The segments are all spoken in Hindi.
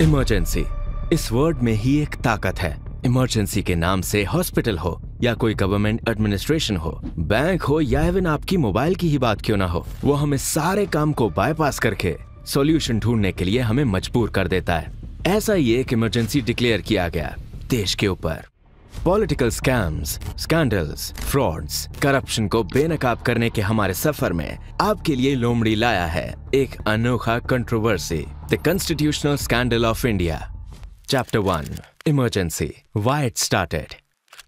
इमरजेंसी, इस वर्ड में ही एक ताकत है। इमरजेंसी के नाम से हॉस्पिटल हो या कोई गवर्नमेंट एडमिनिस्ट्रेशन हो, बैंक हो या इवन आपकी मोबाइल की ही बात क्यों ना हो, वो हमें सारे काम को बाईपास करके सॉल्यूशन ढूंढने के लिए हमें मजबूर कर देता है। ऐसा ही एक इमरजेंसी डिक्लेयर किया गया देश के ऊपर। Political scams, scandals, frauds, corruption को बेनकाब करने के हमारे सफर में आपके लिए लोमड़ी लाया है एक अनोखा controversy, the constitutional scandal of India. Chapter 1, emergency, why it started.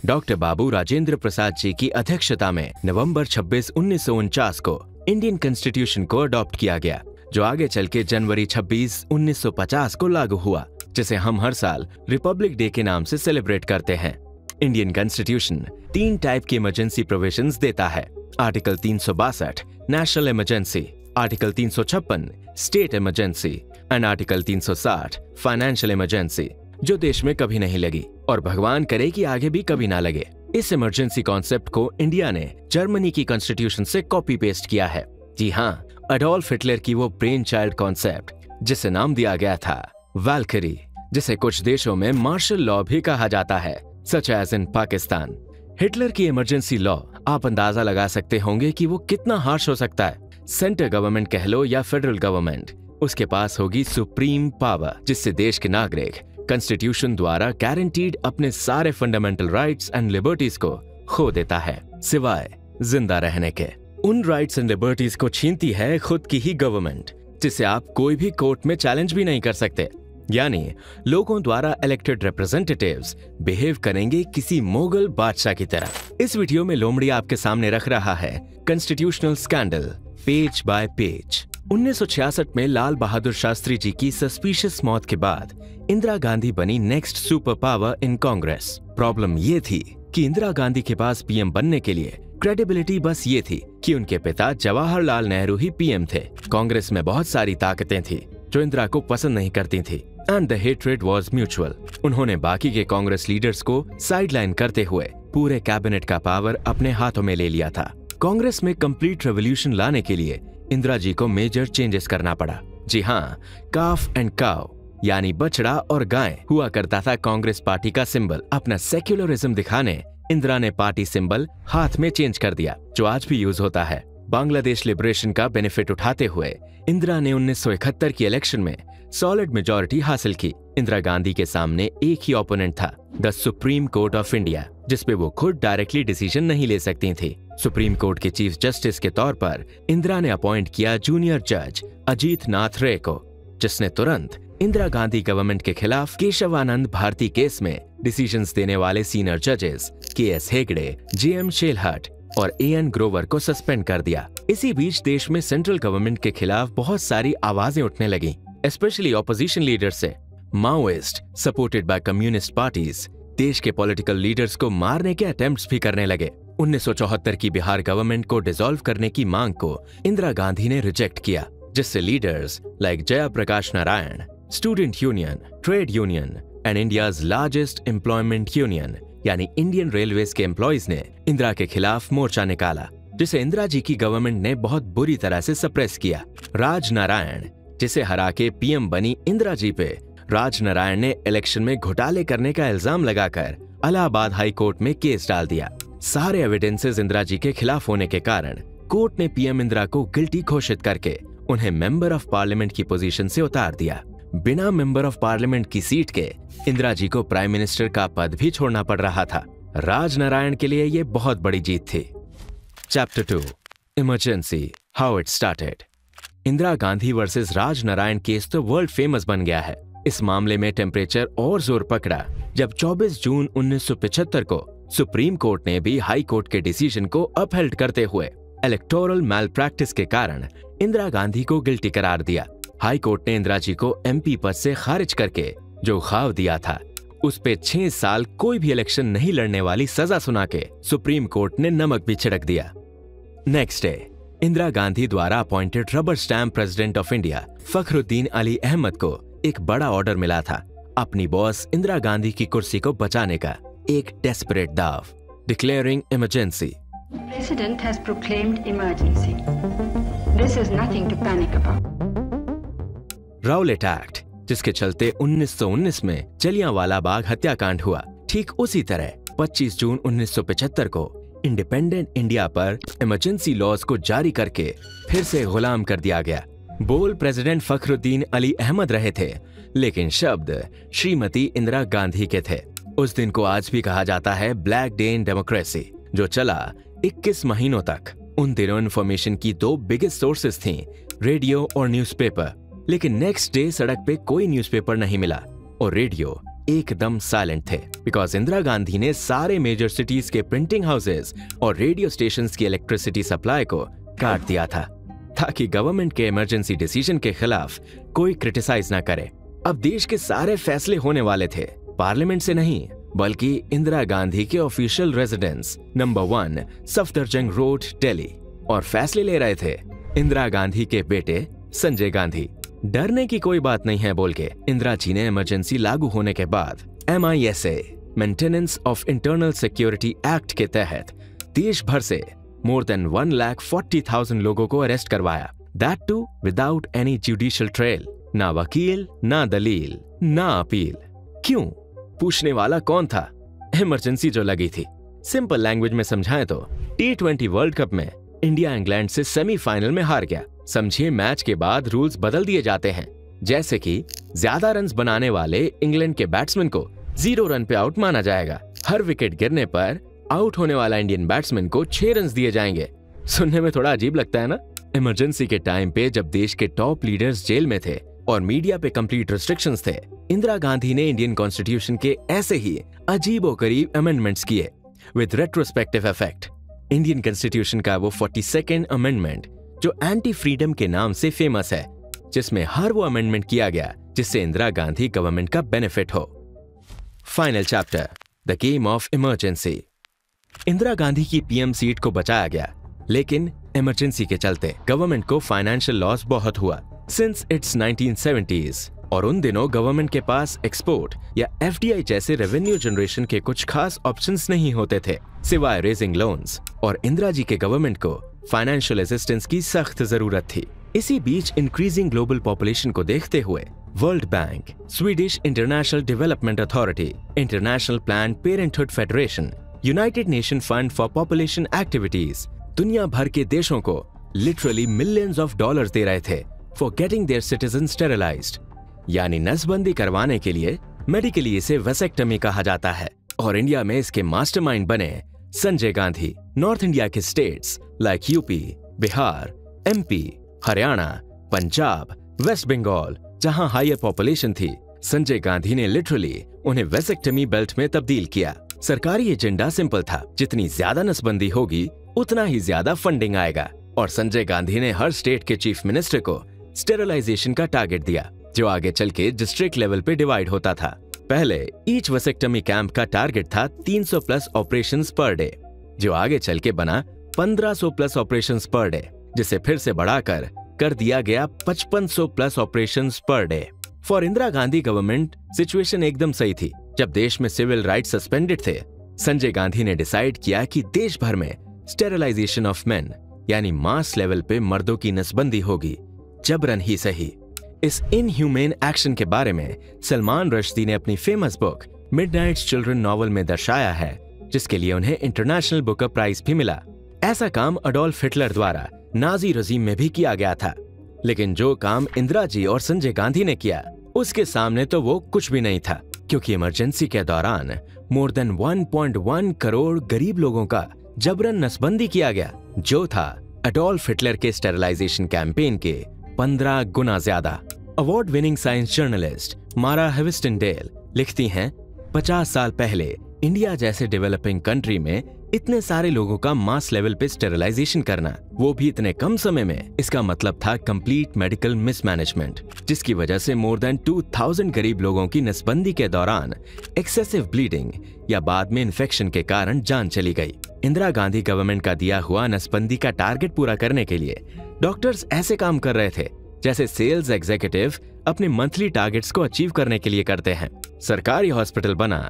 Doctor Babu Rajendra Prasad ji की अध्यक्षता में नवंबर 26, 1949 को इंडियन कॉन्स्टिट्यूशन को अडॉप्ट किया गया, जो आगे चल के जनवरी 26, 1950 को लागू हुआ, जिसे हम हर साल रिपब्लिक डे के नाम से सेलिब्रेट करते हैं। इंडियन कॉन्स्टिट्यूशन 3 टाइप की इमरजेंसी प्रोविजंस देता है। Article 362 national emergency, article 356 state emergency and article 360 financial emergency, जो देश में कभी नहीं लगी और भगवान करे कि आगे भी कभी ना लगे। इस इमरजेंसी कॉन्सेप्ट को इंडिया ने जर्मनी की कॉन्स्टिट्यूशन से कॉपी पेस्ट किया है। जी हाँ, एडोल्फ हिटलर की वो ब्रेन चाइल्ड कॉन्सेप्ट जिसे नाम दिया गया था वैल्करी, जिसे कुछ देशों में मार्शल लॉ भी कहा जाता है, such as in Pakistan. Hitler की इमरजेंसी लॉ, आप अंदाजा लगा सकते होंगे कि वो कितना हार्श हो सकता है। सेंटर गवर्नमेंट कह लो या फेडरल गवर्नमेंट, उसके पास होगी सुप्रीम पावर, जिससे देश के नागरिक कॉन्स्टिट्यूशन द्वारा गारंटीड अपने सारे फंडामेंटल राइट्स एंड लिबर्टीज को खो देता है, सिवाय जिंदा रहने के। उन राइट्स एंड लिबर्टीज को छीनती है खुद की ही गवर्नमेंट, जिसे आप कोई भी कोर्ट में चैलेंज भी नहीं कर सकते। यानी लोगों द्वारा इलेक्टेड रिप्रेजेंटेटिव्स बिहेव करेंगे किसी मोगल बादशाह की तरह। इस वीडियो में लोमड़ी आपके सामने रख रहा है constitutional scandal page bye page. 1966 में लाल बहादुर शास्त्री जी की सस्पिशियस मौत के बाद इंदिरा गांधी बनी next super power in Congress. Problem ये थी कि इंदिरा गांधी के पास पीएम बनने के लिए क्रेडिबिलिटी बस ये थी कि उनके पिता जवाहरलाल नेहरू ही पीएम थे। कांग्रेस में बहुत सारी ताकतें थी जो इंदिरा को पसंद नहीं करती थी, and the hatred was mutual. उन्होंने बाकी के कांग्रेस लीडर्स को साइडलाइन करते हुए पूरे कैबिनेट का पावर अपने हाथों में ले लिया था। कांग्रेस में कंप्लीट रेवोल्यूशन लाने के लिए इंदिरा जी को मेजर चेंजेस करना पड़ा। जी हाँ, काफ एंड काव यानी बछड़ा और गाय हुआ करता था कांग्रेस पार्टी का सिंबल। अपना सेक्युलरिज्म दिखाने इंदिरा ने पार्टी सिंबल हाथ में चेंज कर दिया, जो आज भी यूज होता है। बांग्लादेश लिबरेशन का बेनिफिट उठाते हुए इंदिरा ने 1971 की इलेक्शन में सॉलिड मेजॉरिटी हासिल की। इंदिरा गांधी के सामने एक ही ओपोनेंट था, the supreme court of India, जिसपे वो खुद डायरेक्टली डिसीजन नहीं ले सकती थी। सुप्रीम कोर्ट के चीफ जस्टिस के तौर पर इंदिरा ने अपॉइंट किया जूनियर जज अजीत नाथ रे को, जिसने तुरंत इंदिरा गांधी गवर्नमेंट के खिलाफ केशवानंद भारती केस में डिसीजंस देने वाले सीनियर जजेस के.एस. हेगड़े, जे.एम. शेलहट और ए.एन. ग्रोवर को सस्पेंड कर दिया। इसी बीच देश में सेंट्रल गवर्नमेंट के खिलाफ बहुत सारी आवाजें उठने लगी, स्पेशली ऑपोजिशन लीडर से। Maoist supported by communist parties देश के पॉलिटिकल लीडर्स को मारने के अटेम्प्ट्स भी करने लगे। 1974 की बिहार गवर्नमेंट को डिसॉल्व करने की मांग को इंदिरा गांधी ने रिजेक्ट किया, जिससे leaders like Jayaprakash Narayan, student union, trade union and India's largest employment union यानी इंडियन रेलवेज के एम्प्लॉइज ने इंदिरा के खिलाफ मोर्चा निकाला, जिसे इंदिरा जी की गवर्नमेंट ने बहुत बुरी तरह से सप्रेस किया। राज नारायण, जिसे हरा के पीएम बनी इंदिरा जी पे राज नारायण ने इलेक्शन में घोटाले करने का इल्जाम लगाकर इलाहाबाद हाई कोर्ट में केस डाल दिया। सारे एविडेंसेस इंदिरा जी के खिलाफ होने के कारण कोर्ट ने पीएम इंदिरा को गिल्टी घोषित करके उन्हें मेंबर ऑफ पार्लियामेंट की पोजीशन से उतार दिया। बिना मेंबर ऑफ पार्लियामेंट की सीट के इंदिरा जी को प्राइम मिनिस्टर का पद भी छोड़ना पड़ रहा था। राज नारायण के लिए ये बहुत बड़ी जीत थी। Chapter 2, emergency, how it started. Indira Gandhi versus Raj Narayan case तो वर्ल्ड फेमस बन गया है। इस मामले में टेम्परेचर और जोर पकड़ा जब 24 जून 1975 को सुप्रीम कोर्ट ने भी हाई कोर्ट के डिसीजन को अपहेल्ड करते हुए इलेक्टोरल मैलप्रैक्टिस के कारण इंदिरा गांधी को गिल्टी करार दिया। हाई कोर्ट ने इंदिरा जी को एमपी पद से खारिज करके जो ख़ाव दिया था, उस पे 6 साल कोई भी इलेक्शन नहीं लड़ने वाली सजा सुना के सुप्रीम कोर्ट ने नमक भी छिड़क दिया। नेक्स्ट डे इंदिरा गांधी द्वारा appointed rubber stamp president of India Fakhruddin Ali Ahmed को एक बड़ा ऑर्डर मिला था, अपनी बॉस इंदिरा गांधी की कुर्सी को बचाने का एक डेस्परेट दाव, declaring emergency. President has proclaimed emergency. This is nothing to panic about. Rowlatt act जिसके चलते 1919 में जलियांवाला बाग हत्याकांड हुआ। ठीक उसी तरह 25 जून 1975 को इंडिपेंडेंट इंडिया पर इमरजेंसी लॉज को जारी करके फिर से गुलाम कर दिया गया। बोल प्रेसिडेंट फखरुद्दीन अली अहमद रहे थे, लेकिन शब्द श्रीमती इंदिरा गांधी के थे। उस दिन को आज भी कहा जाता है ब्लैक डे इन डेमोक्रेसी, जो चला 21 महीनों तक। उन दिनों इन्फॉर्मेशन की 2 बिगेस्ट सोर्सेस थीं, रेडियो और न्यूज़पेपर। लेकिन नेक्स्ट डे सड़क पे कोई न्यूज़पेपर नहीं मिला और रेडियो एकदम साइलेंट थे, बिकॉज इंदिरा गांधी ने सारे मेजर सिटीज के प्रिंटिंग हाउसेस और रेडियो स्टेशंस की इलेक्ट्रिसिटी सप्लाई को काट दिया था, ताकि गवर्नमेंट के इमरजेंसी डिसीजन के खिलाफ कोई क्रिटिसाइज ना करे। अब देश के सारे फैसले होने वाले थे, पार्लियामेंट से नहीं बल्कि इंदिरा गांधी के official residence number 1 Safdarjung road, Delhi. और फैसले ले रहे थे इंदिरा गांधी के बेटे संजय गांधी। डरने की कोई बात नहीं है बोल के इंदिरा जी ने इमरजेंसी लागू होने के बाद MISA maintenance of internal security act के तहत देश भर से मोर देन 1,40,000 लोगों को अरेस्ट करवाया। That too without any judicial trial, ना वकील, ना दलील, ना अपील। क्यों? पूछने वाला कौन था? इमरजेंसी जो लगी थी। सिंपल लैंग्वेज में समझाएं तो T20 वर्ल्ड कप में इंडिया इंग्लैंड से सेमीफाइनल में हार गया। समझिए, मैच के बाद रूल्स बदल दिए जाते हैं, जैसे कि ज्यादा रन्स बनाने वाले इंग्लैंड के बैट्समैन को 0 रन पे आउट माना जाएगा। हर विकेट गिरने पर आउट होने वाला इंडियन बैट्समैन को 6 रन दिए जाएंगे। सुनने में थोड़ा अजीब लगता है ना? इमरजेंसी के टाइम पे जब देश के टॉप लीडर्स जेल में थे और मीडिया पे कंप्लीट रिस्ट्रिक्शंस थे, इंदिरा गांधी ने इंडियन कॉन्स्टिट्यूशन के ऐसे ही अजीबोगरीब अमेंडमेंट्स किए with retrospective effect. Indian constitution का वो 42nd अमेंडमेंट जो एंटी फ्रीडम के नाम से फेमस है, जिसमें हर वो अमेंडमेंट किया गया जिससे इंदिरा गांधी गवर्नमेंट का बेनिफिट हो। Final chapter, the game of emergency. Indira Gandhi की PM सीट को बचाया गया, लेकिन इमरजेंसी के चलते गवर्नमेंट को फाइनेंशियल लॉस बहुत हुआ सिंस इट्स 1970s। और उन दिनों गवर्नमेंट के पास एक्सपोर्ट या FDI जैसे रेवेन्यू जनरेशन के कुछ खास ऑप्शंस नहीं होते थे सिवाय रेजिंग लोन्स, और इंदिरा जी के गवर्नमेंट को फाइनेंशियल असिस्टेंस की सख्त जरूरत थी। इसी बीच इंक्रीजिंग ग्लोबल पॉपुलेशन को देखते हुए world bank, Swedish international development authority, international plan parenthood federation, united nation fund for population activities दुनिया भर के देशों को लिटरली मिलियंस ऑफ डॉलर्स दे रहे थे for getting their citizen sterilized, यानी नसबंदी करवाने के लिए। मेडिकली इसे वेसेक्टमी कहा जाता है। और इंडिया में इसके मास्टरमाइंड बने संजय गांधी। नॉर्थ इंडिया के states like UP, Bihar, MP, Haryana, Punjab, West Bengal, जहां हायर पॉपुलेशन थी, संजय गांधी ने लिटरली उन्हें वेसेक्टमी बेल्ट में तब्दील किया। सरकारी एजेंडा सिंपल था, जितनी ज्यादा नसबंदी होगी उतना ही ज्यादा फंडिंग आएगा। और संजय गांधी ने हर स्टेट के चीफ मिनिस्टर को स्टेरिलाइजेशन का टारगेट दिया, जो आगे चल के डिस्ट्रिक्ट लेवल पे डिवाइड होता था। पहले ईच वेसेक्टमी कैंप का टारगेट था 300 प्लस ऑपरेशंस पर डे, जो आगे चल के बना 1500 प्लस ऑपरेशंस पर डे, जिसे फिर से बढ़ाकर कर दिया गया 5500 plus operations per day. For Indira Gandhi government situation एकदम सही थी। जब देश में सिविल राइट्स सस्पेंडेड थे, संजय गांधी ने डिसाइड किया कि देश भर में स्टेरिलाइजेशन ऑफ मेन, यानी मास लेवल पे मर्दों की नसबंदी होगी, जबरन ही सही। इस इनह्यूमेन एक्शन के बारे में सलमान रश्दी ने अपनी famous book midnight children novel में दर्शाया है, जिसके लिए उन्हें इंटरनेशनल बुकर प्राइज भी मिला। ऐसा काम अडोल्फ हिटलर द्वारा नाजी रजीम में भी किया गया था, लेकिन जो काम इंदिरा जी और संजय गांधी ने किया उसके सामने तो वो कुछ भी नहीं था, क्योंकि इमरजेंसी के दौरान मोर देन 1.1 करोड़ गरीब लोगों का जबरन नसबंदी किया गया, जो था अडोल्फ हिटलर के स्टेरिलाइजेशन कैंपेन के 15 गुना ज्यादा। अवार्ड विनिंग साइंस जर्नलिस्ट मारा हेविस्टनडेल लिखती हैं, 50 साल पहले इंडिया जैसे डेवलपिंग कंट्री में इतने सारे लोगों का मास लेवल पे स्टेरिलाइजेशन करना, वो भी इतने कम समय में, इसका मतलब था कंप्लीट मेडिकल मिसमैनेजमेंट, जिसकी वजह से मोर देन 2000 गरीब लोगों की नसबंदी के दौरान एक्सेसिव ब्लीडिंग या बाद में इन्फेक्शन के कारण जान चली गई। इंदिरा गांधी गवर्नमेंट का दिया हुआ नसबंदी का टारगेट पूरा करने के लिए डॉक्टर्स ऐसे काम कर रहे थे जैसे सेल्स एग्जीक्यूटिव अपने मंथली टारगेट्स को अचीव करने के लिए करते हैं। सरकारी हॉस्पिटल बना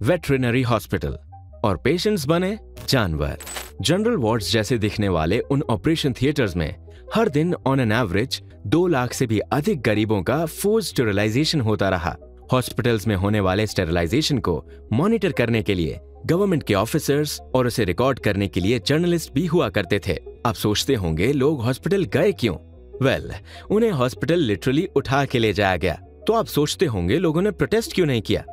वेटरिनरी हॉस्पिटल और पेशेंट्स बने जानवर। जनरल वार्ड्स जैसे दिखने वाले उन ऑपरेशन थिएटर्स में हर दिन ऑन एन एवरेज 2 लाख से भी अधिक गरीबों का फोर्स स्टेरिलाइजेशन होता रहा। हॉस्पिटल्स में होने वाले स्टेरिलाइजेशन को मॉनिटर करने के लिए गवर्नमेंट के ऑफिसर्स और उसे रिकॉर्ड करने के लिए जर्नलिस्ट भी हुआ करते थे। आप सोचते होंगे लोग हॉस्पिटल गए क्यों? उन्हें हॉस्पिटल लिटरली उठा के ले जाया गया। तो आप सोचते होंगे लोगों ने प्रोटेस्ट क्यों नहीं किया?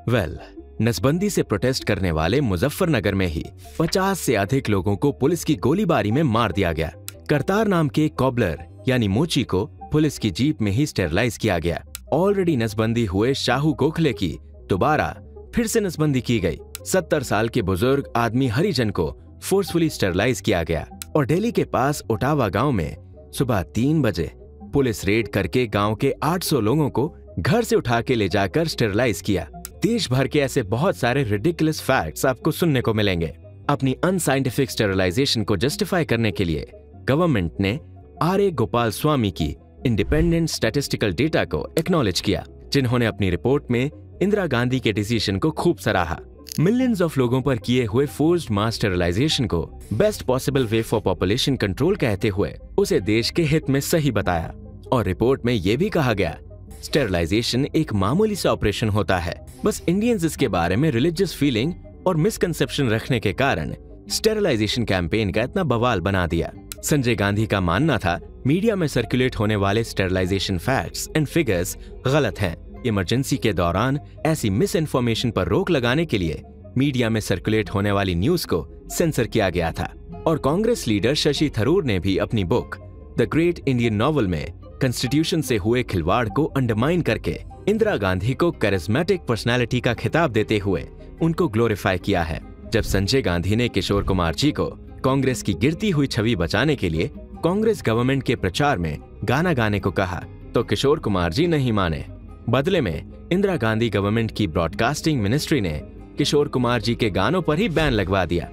नसबंदी से प्रोटेस्ट करने वाले मुजफ्फरनगर में ही 50 से अधिक लोगों को पुलिस की गोलीबारी में मार दिया गया। करतार नाम के कॉबलर यानी मोची को पुलिस की जीप में ही स्टेरलाइज किया गया। ऑलरेडी नसबंदी हुए शाहू गोखले की दोबारा फिर से नसबंदी की गई। 70 साल के बुजुर्ग आदमी हरिजन को फोर्सफुली स्टेरलाइज किया गया। और दिल्ली के पास ओटावा गांव में सुबह 3 बजे पुलिस रेड करके गांव के 800 लोगों को घर से उठा के ले जाकर स्टेरलाइज किया। देश भर के ऐसे बहुत सारे रिडिकुलस फैक्ट्स आपको सुनने को मिलेंगे। अपनी अनसाइंटिफिक स्टेरिलाइजेशन को जस्टिफाई करने के लिए गवर्नमेंट ने आर.ए. गोपाल स्वामी की इंडिपेंडेंट स्टैटिस्टिकल डेटा को एक्नॉलेज किया, जिन्होंने अपनी रिपोर्ट में इंदिरा गांधी के डिसीजन को खूब सराहा। मिलियंस ऑफ लोगों पर किए हुए फोर्स्ड मास स्टेरिलाइजेशन को best possible way for population control कहते हुए उसे देश के हित में सही बताया। और रिपोर्ट में यह भी कहा गया, स्टेरिलाइजेशन एक मामूली सा ऑपरेशन होता है, बस इंडियंस इसके बारे में रिलीजियस फीलिंग और मिसकंसेप्शन रखने के कारण स्टेरिलाइजेशन कैंपेन का इतना बवाल बना दिया। संजय गांधी का मानना था मीडिया में सर्कुलेट होने वाले स्टेरिलाइजेशन फैक्ट्स एंड फिगर्स गलत हैं। इमरजेंसी के दौरान ऐसी मिस इन्फॉर्मेशन पर रोक लगाने के लिए मीडिया में सर्कुलेट होने वाली न्यूज को सेंसर किया गया था। और कांग्रेस लीडर शशि थरूर ने भी अपनी book the great Indian novel में कॉन्स्टिट्यूशन से हुए खिलवाड़ को अंडरमाइन करके इंदिरा गांधी को करिस्मेटिक पर्सनालिटी का खिताब देते हुए उनको ग्लोरीफाई किया है। जब संजय गांधी ने किशोर कुमार जी को कांग्रेस की गिरती हुई छवि बचाने के लिए कांग्रेस गवर्नमेंट के प्रचार में गाना गाने को कहा, तो किशोर कुमार जी नहीं माने। बदले में इंदिरा गांधी गवर्नमेंट की ब्रॉडकास्टिंग मिनिस्ट्री ने किशोर कुमार जी के गानों पर ही बैन लगवा दिया।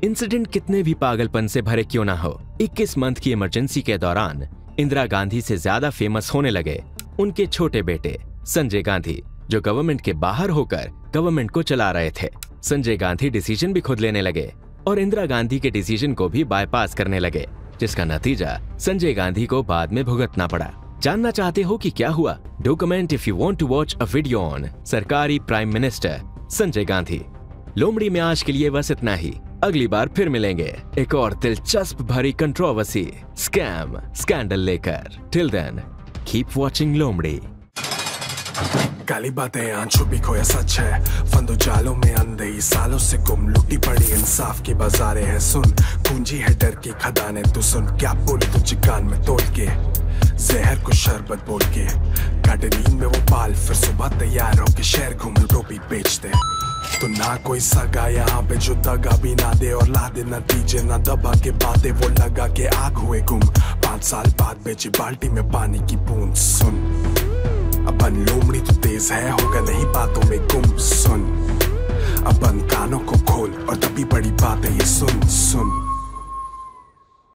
इंसिडेंट कितने भी पागलपन से भरे क्यों ना हो, 21 मंथ की इमरजेंसी के दौरान इंदिरा गांधी से ज्यादा फेमस होने लगे उनके छोटे बेटे संजय गांधी, जो गवर्नमेंट के बाहर होकर गवर्नमेंट को चला रहे थे। संजय गांधी डिसीजन भी खुद लेने लगे और इंदिरा गांधी के डिसीजन को भी बाईपास करने लगे, जिसका नतीजा संजय गांधी को बाद में भुगतना पड़ा। जानना चाहते हो कि क्या हुआ? Do comment if you want to watch a video on सरकारी प्राइम मिनिस्टर संजय गांधी। लोमड़ी में आज के लिए बस इतना ही। अगली बार फिर मिलेंगे एक और दिलचस्प भरी कंट्रोवर्सी, स्कैम, स्कैंडल लेकर। टिल देन कीप वॉचिंग लोमड़ी। काली बातें आंचू भी खोया सच है, फंदो जालों में अंधे सालों से गुम, लुटी पड़ी इंसाफ की बाजारें हैं सुन, पूंजी है डर की खदानें तू सुन, क्या बोली तुझे कान में तोड़ के, जहर को शरबत बोल के, काटे नींद में वो बाल फिर सुबह तैयार होके शहर घूम टोपी बेचते। तो ना कोई सगा यहाँ पे जो दगा भी ना दे और ला दे नतीजे ना दबा के बातें वो लगा के आग हुए गुम, 5 साल बाद बेची बाल्टी में पानी की बूंद सुन, अपन लोमड़ी तो तेज है होगा नहीं बातों में गुम सुन।